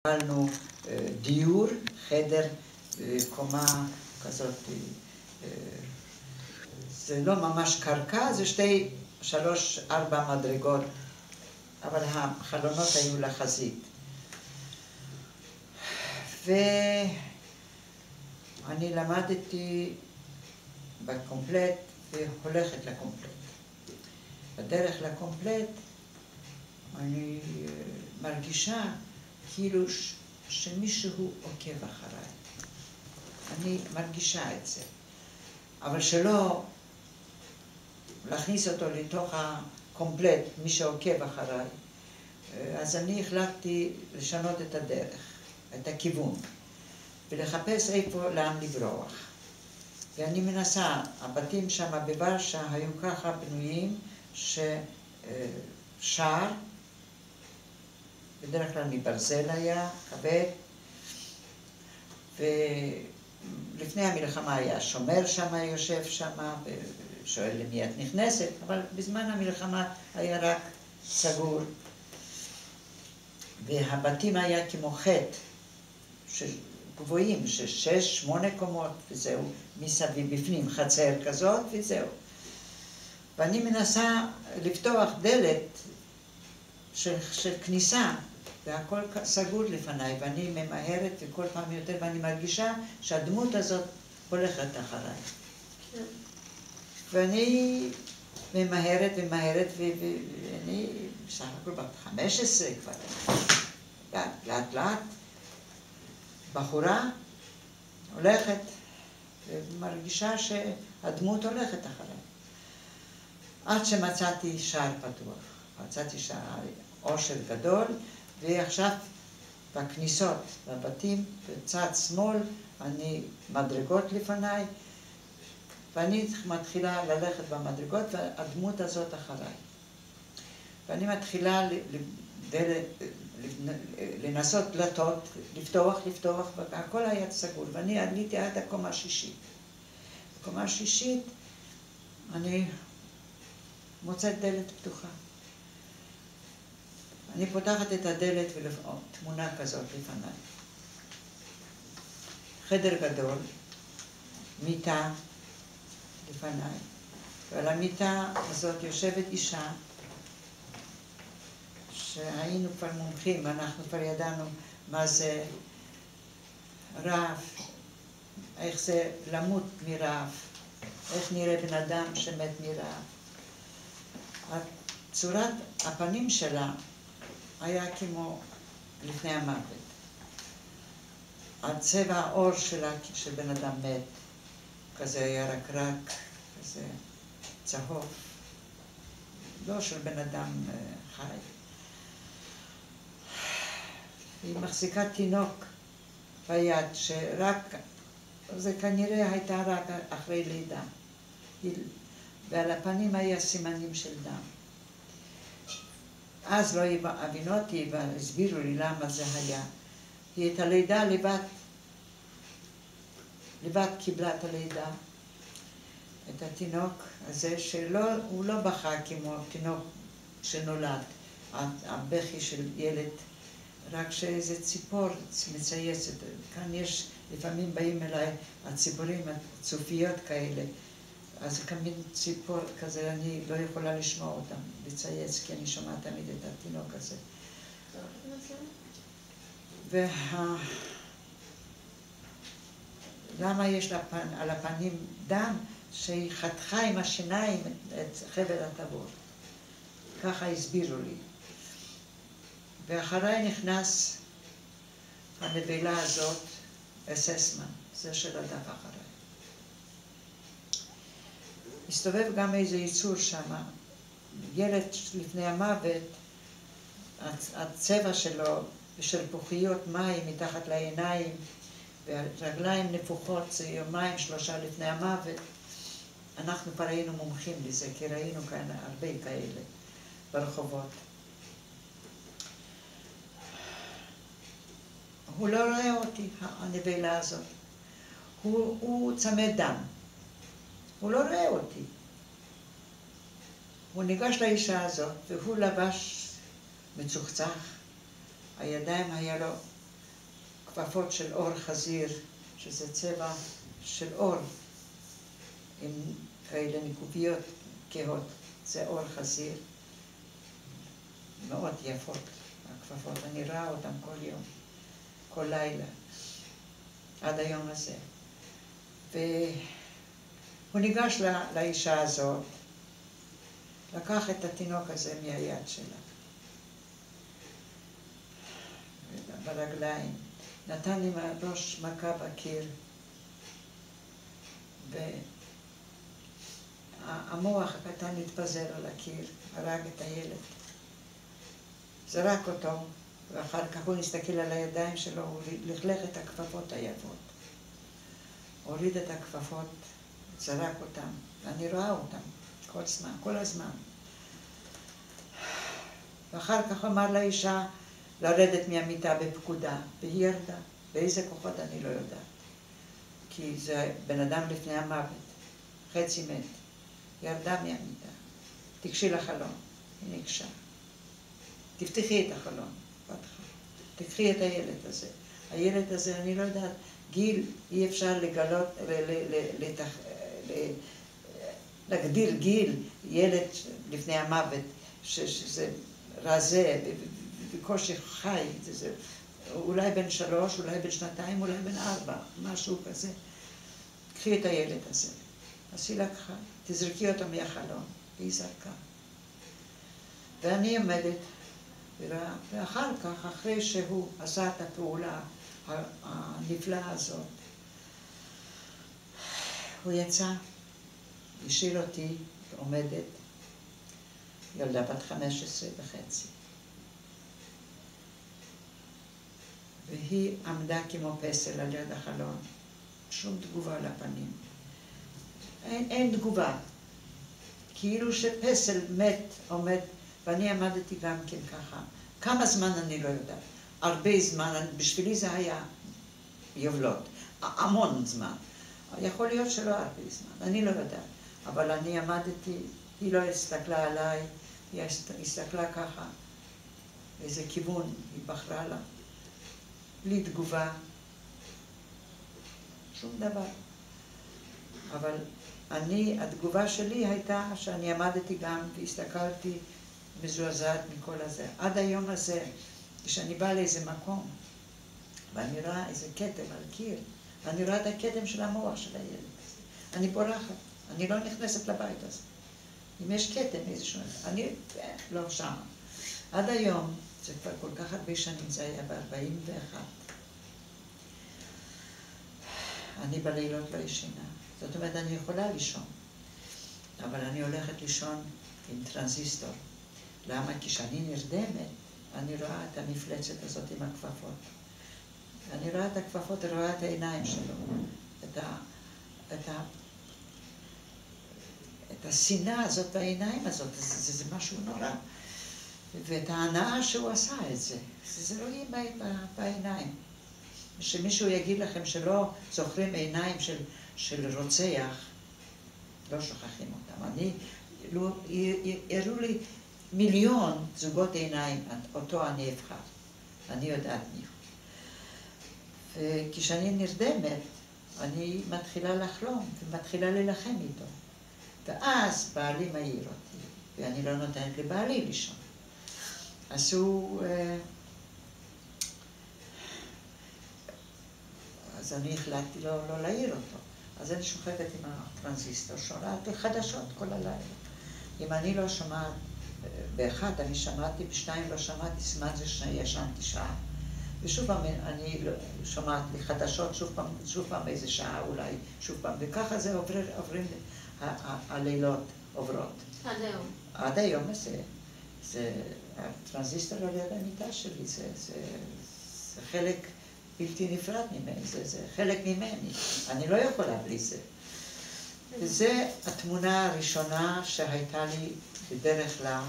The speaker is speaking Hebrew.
קיבלנו דיור, חדר, קומה כזאת, זה לא ממש קרקע, זה 3-4 מדרגות, אבל החלונות היו לחזית. ואני למדתי בקומפלט והולכת לקומפלט. בדרך לקומפלט אני מרגישה כאילו שמישהו עוקב אחריי. אני מרגישה את זה. אבל שלא להכניס אותו לתוך הקומפלט, מי שעוקב אחריי, אז אני החלטתי לשנות את הדרך, את הכיוון, ולחפש איפה, לאן לברוח. ואני מנסה, הבתים שם בוורשה היו ככה בנויים ששער, בדרך כלל מברזל היה, כבד, ולפני המלחמה היה שומר שם, יושב שם, ושואל למי את נכנסת, אבל בזמן המלחמה היה רק סגור. והבתים היה כמו חטא, גבוהים, 6-8 קומות, וזהו, מסביב בפנים, חצר כזאת, וזהו. ואני מנסה לפתוח דלת של כניסה, והכל סגור לפניי, ואני ממהרת וכל פעם יותר, ואני מרגישה שהדמות הזאת הולכת אחריי. ואני ממהרת, ואני בסך הכל בת 15 כבר, לאט לאט, בחורה הולכת, ומרגישה שהדמות הולכת אחריי. עד שמצאתי שער פתוח, מצאתי שער עושר גדול, ועכשיו בכניסות לבתים, בצד שמאל, אני מדרגות לפניי, ואני מתחילה ללכת במדרגות, והדמות הזאת אחריי. ואני מתחילה לנסות דלתות, לפתוח, והכל היה סגור, ואני עליתי עד הקומה השישית. בקומה השישית אני מוצאת דלת פתוחה. אני פותחת את הדלת ותמונה כזאת לפניי. חדר גדול, מיטה לפניי, ועל המיטה הזאת יושבת אישה שהיינו כבר מומחים, אנחנו כבר ידענו מה זה רעב, איך זה למות מרעב, איך נראה בן אדם שמת מרעב. צורת הפנים שלה היה כמו לפני המוות. הצבע העור שלה של בן אדם מת, כזה היה רק, כזה צהוב, לא של בן אדם חי. היא מחזיקה תינוק ביד, שרק, זה כנראה הייתה רק אחרי לידה. ועל הפנים היה סימנים של דם. אז לא הבינו אותי והסבירו לי למה זה היה. היא את הלידה לבד קיבלה את הלידה, את התינוק הזה, שהוא לא בכה כמו תינוק שנולד, הבכי של ילד, רק שאיזה ציפור מצייצת. כאן יש, לפעמים באים אליי הציפורים, הצופיות כאלה, אז כמין ציפור כזה, אני לא יכולה לשמוע אותם, לצייץ, כי אני שומעת תמיד את התינוק הזה. למה יש על הפנים דם? שהיא חתכה עם השיניים את חבל הטבור. ככה הסבירו לי. ואחריי נכנס הנבלה הזאת, אססמן, זה של הדף אחריי. הסתובב גם איזה ייצור שם, ילד לפני המוות, הצבע שלו ושל פוחיות מים מתחת לעיניים, והרגליים נפוחות, זה 2-3 לפני המוות. אנחנו כבר היינו מומחים לזה, כי ראינו כאן הרבה כאלה ברחובות. הוא לא רואה אותי, הנבלה הזאת. הוא צמא דם. הוא לא רואה אותי. הוא ניגש לאישה הזאת, והוא לבש מצוחצח. הידיים היה לו כפפות של אור חזיר, שזה צבע של אור, עם כאלה נקוביות כהות, זה אור חזיר. מאוד יפות הכפפות, אני רואה אותן כל יום, כל לילה, עד היום הזה. והוא ניגש לאישה הזאת, לקח את התינוק הזה מהיד שלה, ברגליים, נתן לי מהראש מכה בקיר, והמוח הקטן התפזר על הקיר, הרג את הילד. זרק אותו, ואחר כך הוא נסתכל על הידיים שלו, הוא לכלך את הכפפות היפות. הוריד את הכפפות, זרק אותם, ואני רואה אותם כל הזמן. ואחר כך אמר לאישה לרדת מהמיטה בפקודה, והיא ירדה. באיזה כוחות אני לא יודעת. כי זה בן אדם לפני המוות, חצי מת. ירדה מהמיטה, תיגשי לחלון, היא ניגשה. תפתחי את החלון, תקחי את הילד הזה. הילד הזה, אני לא יודעת, גיל, אי אפשר לגלות, להגדיר גיל, ילד לפני המוות, שזה רזה, בקושי חי, אולי בן 3, אולי בן 2, אולי בן 4, משהו כזה. קחי את הילד הזה. אז היא לקחה, תזרקי אותו מהחלון, והיא זרקה. ואני עומדת, ואחר כך, אחרי שהוא עשה את הפעולה הנפלאה הזאת, הוא יצא, השאיר אותי עומדת, ילדה בת 15 וחצי. והיא עמדה כמו פסל על יד החלון, שום תגובה לפנים. אין תגובה. כאילו שפסל מת עומד, ואני עמדתי גם כן ככה. כמה זמן אני לא יודעת. הרבה זמן, בשבילי זה היה יובלות. המון זמן. יכול להיות שלא הרבה זמן, אני לא יודעת. אבל אני עמדתי, היא לא הסתכלה עליי, היא הסתכלה ככה. איזה כיוון היא בחרה לה. בלי תגובה. שום דבר. אבל התגובה שלי הייתה שאני עמדתי גם והסתכלתי מזועזעת מכל הזה. עד היום הזה, כשאני באה לאיזה מקום, ואני רואה איזה כתם על קיר, ואני רואה את הכתם של המוח של הילד. אני בורחת, אני לא נכנסת לבית הזה. אם יש כתם איזשהו, אני לא שם. עד היום, זה כבר כל כך הרבה שנים, זה היה ב-41. אני בלילות לא ישנה. זאת אומרת, אני יכולה לישון, אבל אני הולכת לישון עם טרנזיסטור. למה? כי כשאני נרדמת, אני רואה את המפלצת הזאת עם הכפפות. אני רואה את הכפפות, אני רואה את העיניים שלו, את השנאה הזאת והעיניים הזאת, זה משהו נורא. ואת ההנאה שהוא עשה את זה, זה לא יהיה בעיניים. שמישהו יגיד לכם שלא זוכרים עיניים של רוצח, לא שוכחים אותם. הראו לי מיליון זוגות עיניים, אותו אני אבחר. אני יודעת מי הוא. וכשאני נרדמת, אני מתחילה לחלום ומתחילה להילחם איתו. ואז בעלי מעיר אותי, ואני לא נותנת לבעלי לישון. אז אז אני החלטתי לא להעיר אותו. אז אני שוכבת עם הטרנזיסטור, שומעת חדשות כל הלילה. אם אני לא שומעת, באחד אני שמעתי, בשניים לא שמעתי, סימן זה שישנתי שעה. ושוב פעם אני שומעת לי חדשות, שוב פעם איזה שעה אולי, שוב פעם, וככה זה עוברים, הלילות עוברות. עד היום. עד היום זה הטרנזיסטור על יד המיטה שלי, זה חלק בלתי נפרד ממני, זה חלק ממני, אני לא יכולה בלי זה. וזה התמונה הראשונה שהייתה לי בדרך כלל